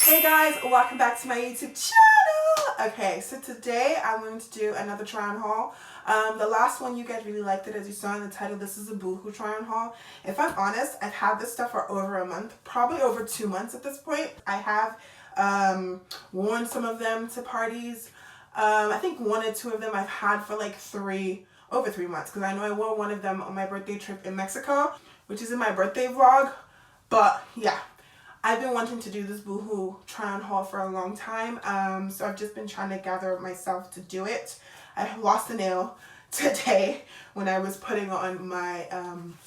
Hey guys, welcome back to my YouTube channel. Okay, so today I wanted to do another try on haul. The last one you guys really liked it, as you saw in the title. This is a Boohoo try on haul. If I'm honest, I've had this stuff for over a month, probably over 2 months at this point. I have worn some of them to parties. I think 1 or 2 of them I've had for like over 3 months, because I know I wore one of them on my birthday trip in Mexico, which is in my birthday vlog. But yeah, I've been wanting to do this Boohoo try on haul for a long time, so I've just been trying to gather myself to do it. I lost a nail today when I was putting on my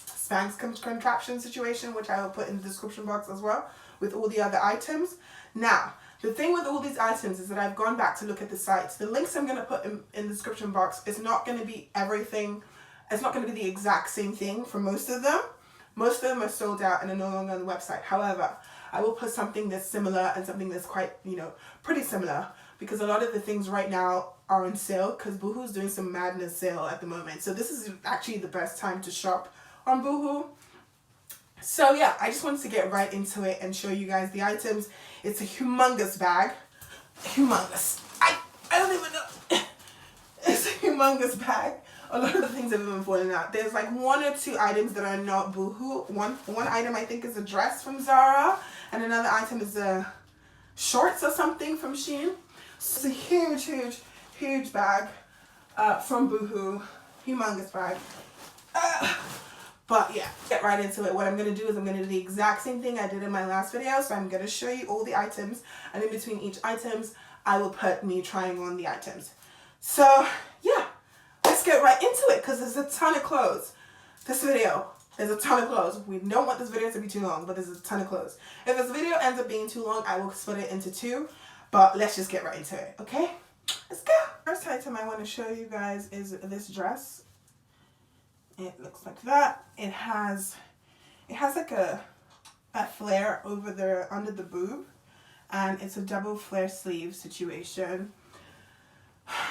Spanx contraption situation, which I will put in the description box as well with all the other items. Now, the thing with all these items is that I've gone back to look at the sites. The links I'm going to put in the description box is not going to be everything. It's not going to be the exact same thing for most of them. Most of them are sold out and are no longer on the website. However, I will put something that's similar and something that's quite, pretty similar, because a lot of the things right now are on sale, because Boohoo's doing some madness sale at the moment. So this is actually the best time to shop on Boohoo. So yeah, I just wanted to get right into it and show you guys the items. It's a humongous bag. Humongous. I don't even know. It's a humongous bag. A lot of the things have been falling out. There's like 1 or 2 items that are not Boohoo. One item I think is a dress from Zara, and another item is a shorts or something from Shein. So it's a huge bag from Boohoo. Humongous bag. But yeah, get right into it. What I'm going to do is I'm going to do the exact same thing I did in my last video. So I'm going to show you all the items, and in between each items, I will put me trying on the items. So yeah, let's get right into it, because there's a ton of clothes. This video, there's a ton of clothes. We don't want this video to be too long, but there's a ton of clothes. If this video ends up being too long, I will split it into 2. But let's just get right into it, okay? Let's go. First item I want to show you guys is this dress. It looks like that. It has like a flare over under the boob, and it's a double flare sleeve situation.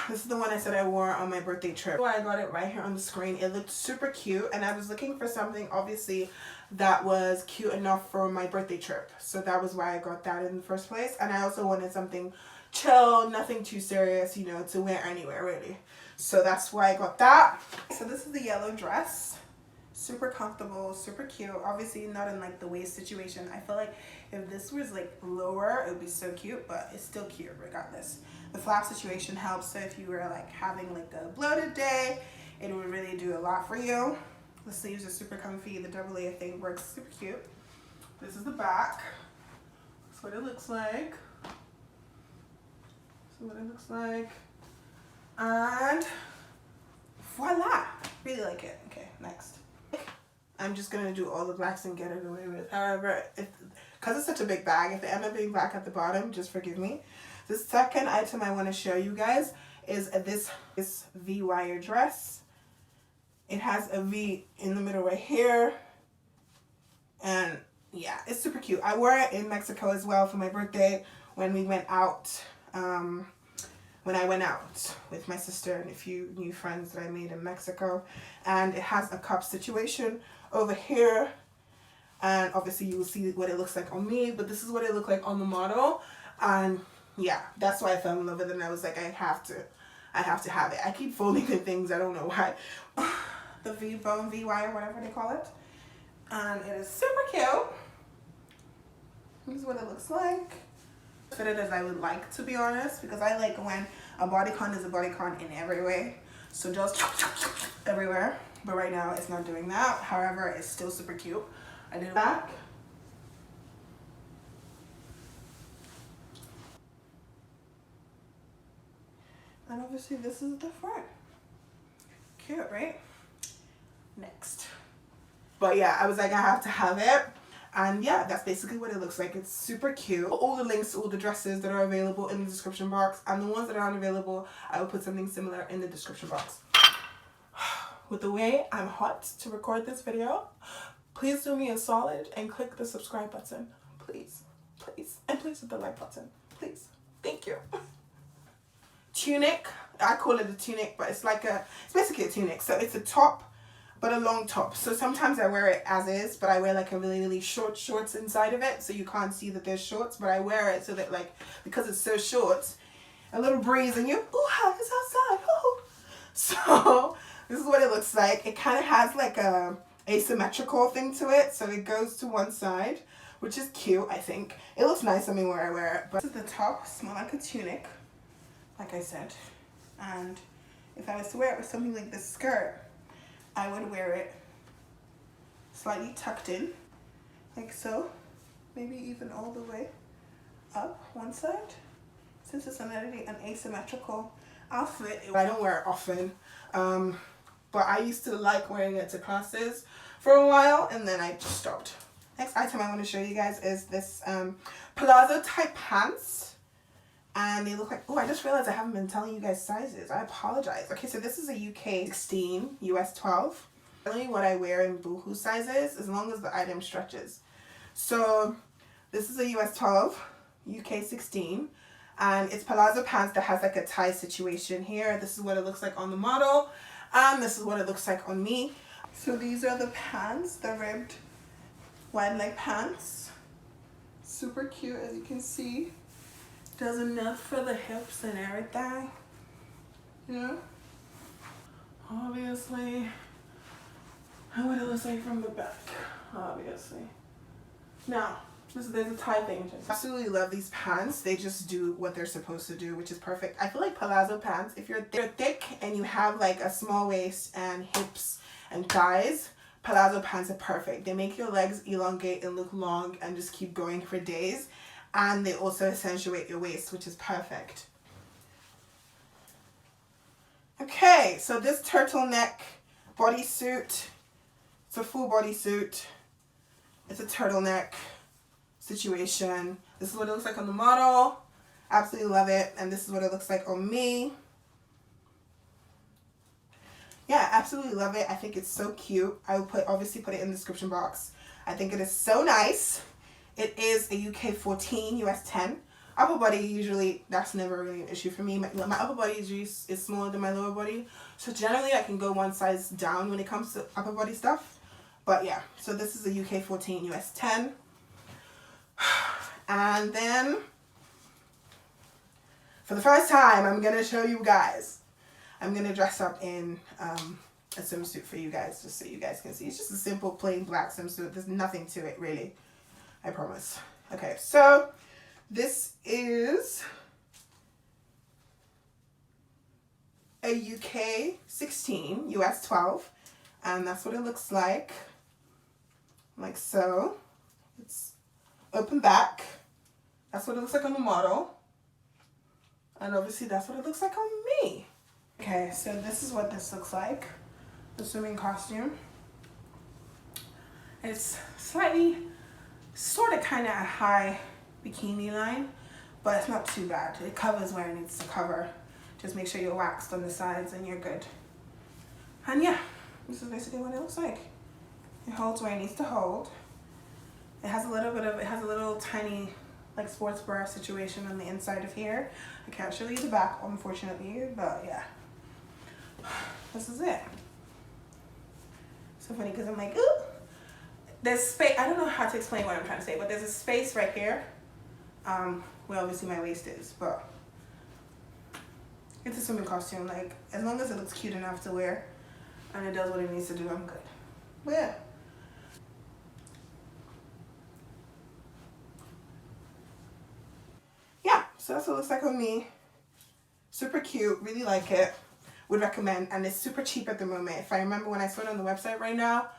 This is the one I said I wore on my birthday trip. I got it right here on the screen. It looked super cute, and I was looking for something obviously that was cute enough for my birthday trip. So that was why I got that in the first place. And I also wanted something chill, nothing too serious, to wear anywhere really. So that's why I got that. So this is the yellow dress. Super comfortable, super cute. Obviously not in like the waist situation. I feel like if this was like lower, it would be so cute, but it's still cute regardless. The flap situation helps, so if you were like having like a bloated day, it would really do a lot for you. The sleeves are super comfy. The double layer thing works super cute. This is the back. That's what it looks like. And voila! Really like it. Okay, next. I'm just gonna do all the blacks and get it away with. However, because it's such a big bag, if it ends up being black at the bottom, just forgive me. The second item I want to show you guys is this V-wire dress. It has a V in the middle right here. And yeah, it's super cute. I wore it in Mexico as well for my birthday when we went out. When I went out with my sister and a few new friends that I made in Mexico. And it has a cup situation over here. And obviously you will see what it looks like on me, but this is what it looked like on the model. And yeah, that's why I fell in love with it, and I was like, I have to have it. I keep folding the things, I don't know why. The V-bone, V-wire, whatever they call it. And it is super cute. This is what it looks like. Fitted as I would like, to be honest, because I like when a bodycon is a bodycon in every way. So just everywhere. But right now it's not doing that. However, it's still super cute. I did it back. And obviously this is the front. Cute, right? Next. But yeah, I was like, I have to have it. And yeah, that's basically what it looks like. It's super cute. All the links to all the dresses that are available in the description box, and the ones that aren't available, I will put something similar in the description box. With the way I'm hot to record this video, please do me a solid and click the subscribe button. Please. And please hit the like button. Please. Thank you. Tunic. I call it a tunic, but it's basically a tunic. So it's a top but a long top. So sometimes I wear it as is, but I wear like a really, really short shorts inside of it, so you can't see that there's shorts, but I wear it so that like, because it's so short, a little breeze and you, ooh, it's outside, ooh. So this is what it looks like. It kind of has like a asymmetrical thing to it, so it goes to one side, which is cute, I think. It looks nice on me where I wear it, but the top smell like a tunic, like I said, and if I was to wear it with something like this skirt, I would wear it slightly tucked in, like so, maybe even all the way up one side, since it's an asymmetrical outfit. I don't wear it often, but I used to like wearing it to classes for a while, and then I just stopped. Next item I want to show you guys is this palazzo type pants, and they look like, oh, I just realized I haven't been telling you guys sizes. I apologize. Okay, so this is a UK 16, US 12. Really what I wear in Boohoo sizes, as long as the item stretches. So this is a US 12, UK 16, and it's palazzo pants that has like a tie situation here. This is what it looks like on the model, and this is what it looks like on me. So these are the pants, the ribbed wide leg pants. Super cute, as you can see. Does enough for the hips and everything. Yeah. Obviously, what it looks like from the back. Obviously. Now, there's a tie thing. I absolutely love these pants. They just do what they're supposed to do, which is perfect. I feel like palazzo pants, if you're thick and you have like a small waist and hips and thighs, palazzo pants are perfect. They make your legs elongate and look long and just keep going for days. And they also accentuate your waist, which is perfect. Okay, so this turtleneck bodysuit, it's a full bodysuit. It's a turtleneck situation. This is what it looks like on the model. Absolutely love it. And this is what it looks like on me. Yeah, absolutely love it. I think it's so cute. I will obviously put it in the description box. I think it is so nice. It is a UK 14, US 10. Upper body, usually, that's never really an issue for me. My upper body is smaller than my lower body. So generally, I can go one size down when it comes to upper body stuff. But yeah, so this is a UK 14, US 10. And then, for the first time, I'm going to show you guys. I'm going to dress up in a swimsuit for you guys, just so you guys can see. It's just a simple, plain black swimsuit. There's nothing to it, really. I promise. Okay, so this is a UK 16, US 12, and that's what it looks like so. It's open back. That's what it looks like on the model, and obviously that's what it looks like on me. Okay, so this is what this looks like, the swimming costume. It's slightly, sort of kind of a high bikini line, but it's not too bad. It covers where it needs to cover. Just make sure you're waxed on the sides and you're good. And yeah, this is basically what it looks like. It holds where it needs to hold. It has a little tiny like sports bra situation on the inside of here. I can't show you the back, unfortunately, but yeah. This is it. So funny because I'm like, ooh. There's space, I don't know how to explain what I'm trying to say, but there's a space right here where obviously my waist is, but it's a swimming costume. Like, as long as it looks cute enough to wear and it does what it needs to do, I'm good. But yeah. Yeah, so that's what it looks like on me. Super cute, really like it. Would recommend, and it's super cheap at the moment. If I remember when I saw it on the website right now,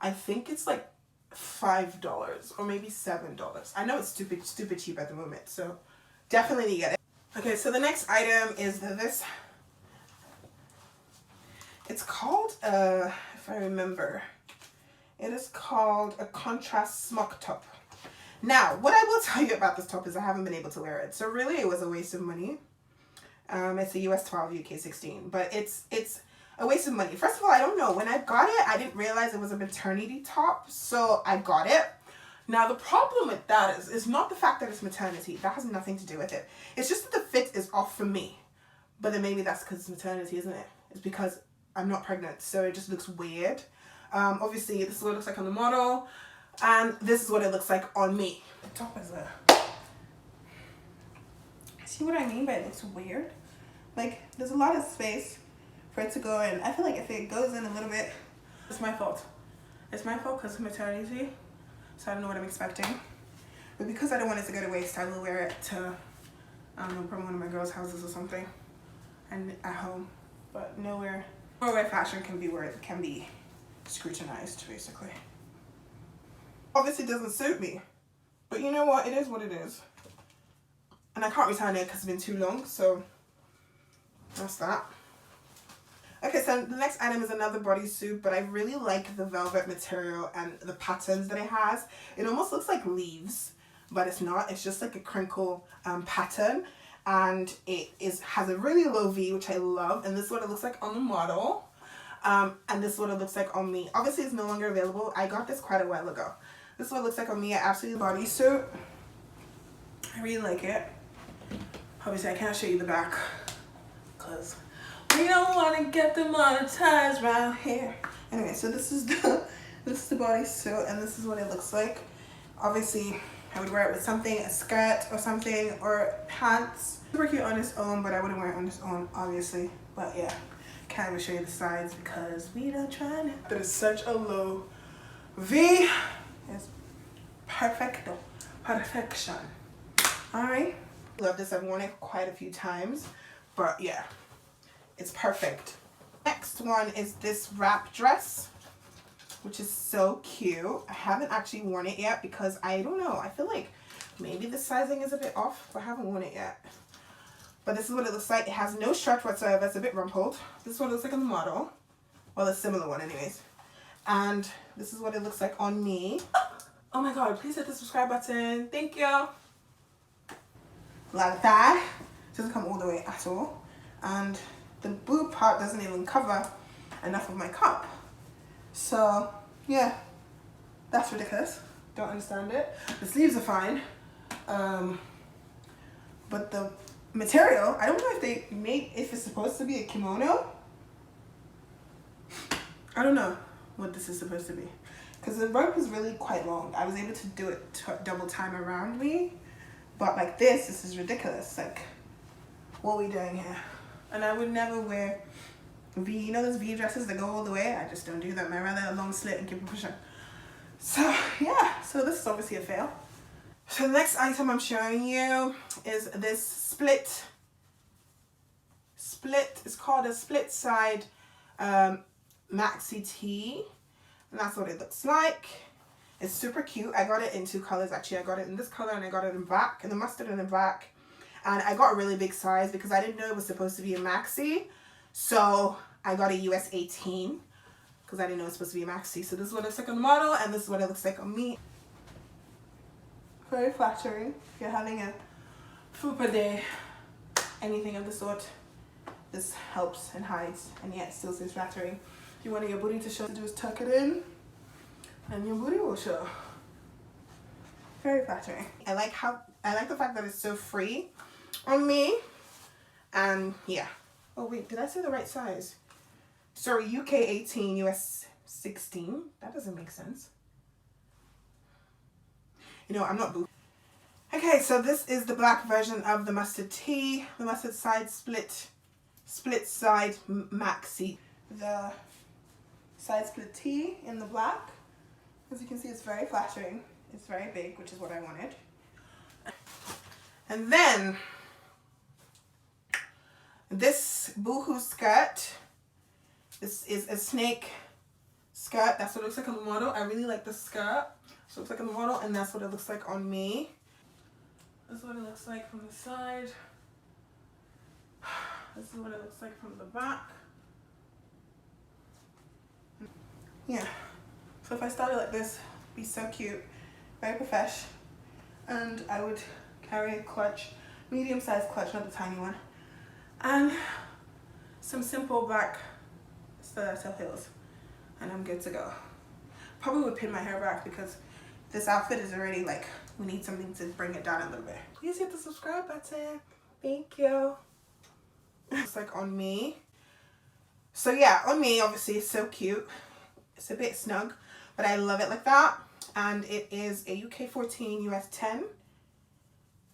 I think it's like $5 or maybe $7. I know it's stupid cheap at the moment, so definitely get it. Okay, so the next item is this. It's called if I remember, it is called a contrast smock top. Now, what I will tell you about this top is I haven't been able to wear it, so really it was a waste of money. It's a US 12, UK 16, but it's a waste of money. First of all, I don't know. When I got it, I didn't realize it was a maternity top, so I got it. Now, the problem with that is not the fact that it's maternity. That has nothing to do with it. It's just that the fit is off for me. But then maybe that's because it's maternity, isn't it? It's because I'm not pregnant, so it just looks weird. Obviously this is what it looks like on the model, and this is what it looks like on me. The top is a, see what I mean by it looks weird? Like there's a lot of space for it to go in. I feel like if it goes in a little bit, it's my fault. It's my fault because of maternity, so I don't know what I'm expecting. But because I don't want it to go to waste, I will wear it to, I don't know, probably one of my girls' houses or something, and at home. But nowhere where fashion can be where it can be scrutinized, basically. Obviously doesn't suit me, but you know what? It is what it is. And I can't return it because it's been too long, so that's that. Okay, so the next item is another bodysuit, but I really like the velvet material and the patterns that it has. It almost looks like leaves, but it's not. It's just like a crinkle pattern, and it has a really low V, which I love, and this is what it looks like on the model, and this is what it looks like on me. Obviously, it's no longer available. I got this quite a while ago. This is what it looks like on me. I absolutely bodysuit. I really like it. Obviously, I can't show you the back because we don't want to get demonetized around here. Anyway, so this is the bodysuit, and this is what it looks like. Obviously, I would wear it with something, a skirt or something, or pants. Super cute on its own, but I wouldn't wear it on its own, obviously. But yeah, can't even show you the sides because we don't try it. But it's such a low V. It's perfecto, perfection. All right. Love this. I've worn it quite a few times, but yeah, it's perfect. Next one is this wrap dress, which is so cute. I haven't actually worn it yet because I don't know. I feel like maybe the sizing is a bit off, but I haven't worn it yet. But this is what it looks like. It has no stretch whatsoever. It's a bit rumpled. This is what it looks like on the model. Well, a similar one anyways. And this is what it looks like on me. Oh my God, please hit the subscribe button. Thank you. Like that. It doesn't come all the way at all. And the boob part doesn't even cover enough of my cup. So yeah, that's ridiculous. Don't understand it. The sleeves are fine. But the material, I don't know if it's supposed to be a kimono. I don't know what this is supposed to be. Because the rope is really quite long. I was able to do it double time around me. But like this is ridiculous. Like, what are we doing here? And I would never wear V, you know those V dresses that go all the way? I just don't do them. I rather a long slit and keep it pushing. So yeah, so this is obviously a fail. So the next item I'm showing you is this split. It's called a split side maxi tee. And that's what it looks like. It's super cute. I got it in 2 colors actually. I got it in this color and I got it in black, in the mustard and in black. And I got a really big size because I didn't know it was supposed to be a maxi. So I got a US 18 because I didn't know it was supposed to be a maxi. So this is what it looks like on the model and this is what it looks like on me. Very flattering if you're having a fupa day, anything of the sort. This helps and hides and yet still stays flattering. If you want your booty to show, to do is tuck it in and your booty will show. Very flattering. I like the fact that it's so free on me. And yeah. Oh wait, did I say the right size? Sorry, UK 18, US 16. That doesn't make sense. You know, I'm not Boohoo. Okay, so this is the black version of the mustard tee. The mustard side split side maxi. The side split tee in the black. As you can see, it's very flattering. It's very big, which is what I wanted. And then this Boohoo skirt. This is a snake skirt. That's what it looks like on the model. I really like the skirt. So it looks like on the model, and that's what it looks like on me. This is what it looks like from the side. This is what it looks like from the back. Yeah. So if I started like this, it'd be so cute. Very profesh. And I would carry a clutch, medium-sized clutch, not the tiny one. And some simple black stiletto heels. And I'm good to go. Probably would pin my hair back because this outfit is already like, we need something to bring it down a little bit. Please hit the subscribe button. Thank you. It's like on me. So yeah, on me, obviously it's so cute. It's a bit snug, but I love it like that. And it is a UK 14, US 10.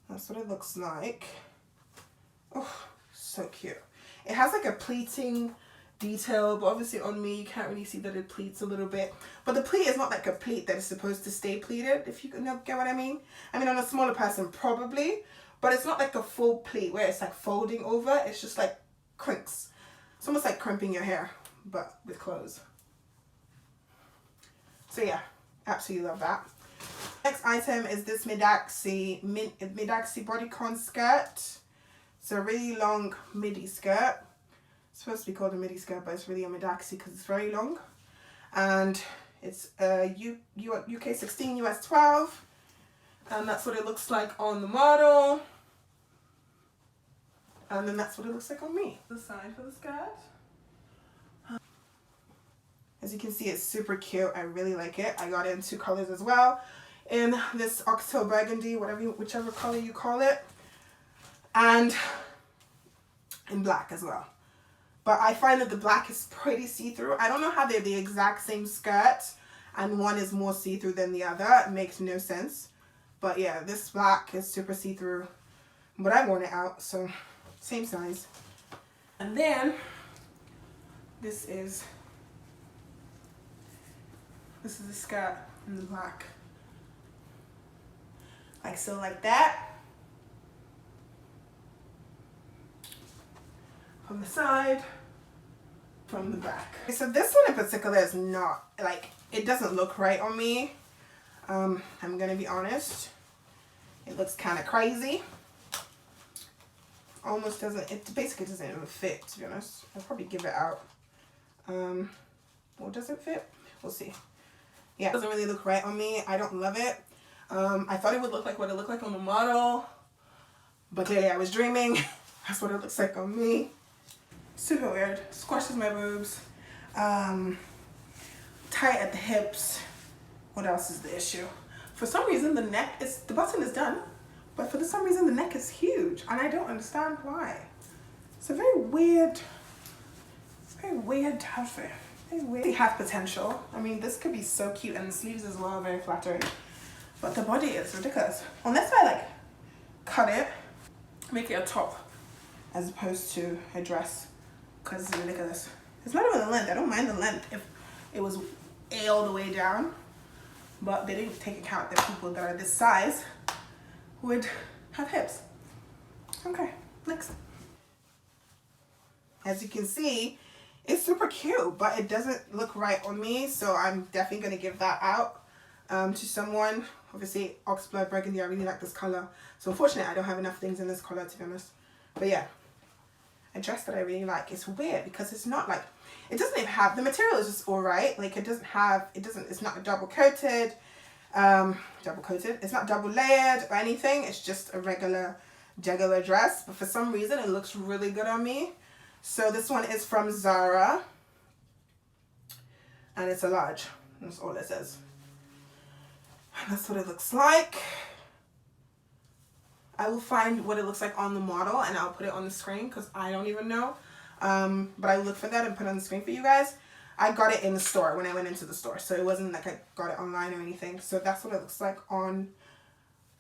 That's what it looks like. Oh, so cute. It has like a pleating detail, but obviously on me you can't really see that it pleats a little bit. But the pleat is not like a pleat that is supposed to stay pleated, if you get what I mean. I mean, on a smaller person probably, but it's not like a full pleat where it's like folding over. It's just like crinks. It's almost like crimping your hair, but with clothes. So yeah, absolutely love that. Next item is this Midaxi Bodycon skirt. It's a really long midi skirt. It's supposed to be called a midi skirt, but it's really a Midaxi because it's very long. And it's UK 16, US 12. And that's what it looks like on the model. And then that's what it looks like on me. The side for the skirt. As you can see, it's super cute. I really like it. I got it in 2 colors as well. In this oxtail burgundy, whichever color you call it. And in black as well. But I find that the black is pretty see-through. I don't know how they're the exact same skirt and one is more see-through than the other. It makes no sense. But yeah, this black is super see-through. But I worn it out, so same size. And then this is the skirt in the black. Like so, like that. From the side, from the back. So this one in particular is not, like, it doesn't look right on me. I'm gonna be honest. It looks kind of crazy. Almost doesn't, it basically doesn't even fit, to be honest. I'll probably give it out. Well, does it fit? We'll see. Yeah, it doesn't really look right on me. I don't love it. I thought it would look like what it looked like on the model, but clearly I was dreaming. That's what it looks like on me. Super weird. Squashes my boobs. Tight at the hips. What else is the issue? For some reason the button is done, but for some reason the neck is huge and I don't understand why. It's a very weird outfit. Very weird. It has potential. I mean, this could be so cute, and the sleeves as well are very flattering. But the body is ridiculous. Unless I like cut it, make it a top as opposed to a dress, because it's ridiculous. It's not even the length. I don't mind the length if it was all the way down, but they didn't take account that people that are this size would have hips. Okay, next. As you can see, it's super cute, but it doesn't look right on me, so I'm definitely gonna give that out to someone. Obviously, oxblood burgundy, I really like this color. So unfortunately, I don't have enough things in this color, to be honest. But yeah, a dress that I really like. It's weird because it's not like, it doesn't even have, the material is just all right. Like it's not double coated. It's not double layered or anything. It's just a regular dress. But for some reason, it looks really good on me. So this one is from Zara. And it's a large. That's all it says. And that's what it looks like. I will find what it looks like on the model and I'll put it on the screen because I don't even know. But I will look for that and put it on the screen for you guys. I got it in the store when I went into the store. So it wasn't like I got it online or anything. So that's what it looks like on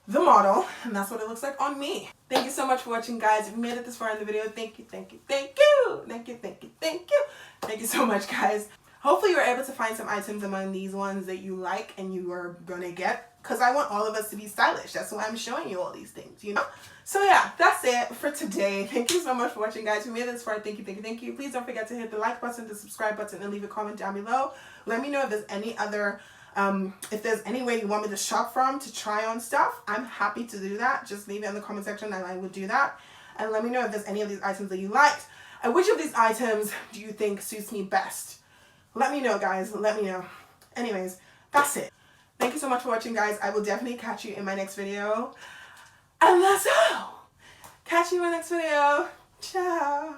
the model. And that's what it looks like on me. Thank you so much for watching, guys. If you made it this far in the video, thank you, thank you, thank you. Thank you, thank you, thank you. Thank you so much, guys. Hopefully you were able to find some items among these ones that you like and you are gonna get, because I want all of us to be stylish. That's why I'm showing you all these things, you know? So yeah, that's it for today. Thank you so much for watching, guys. If you made it this far, thank you, thank you, thank you. Please don't forget to hit the like button, the subscribe button, and leave a comment down below. Let me know if there's any other, if there's any way you want me to shop from to try on stuff. I'm happy to do that. Just leave it in the comment section and I will do that. And let me know if there's any of these items that you liked. And which of these items do you think suits me best? Let me know, guys. Let me know. Anyways, that's it. Thank you so much for watching, guys. I will definitely catch you in my next video. And that's all. Catch you in my next video. Ciao.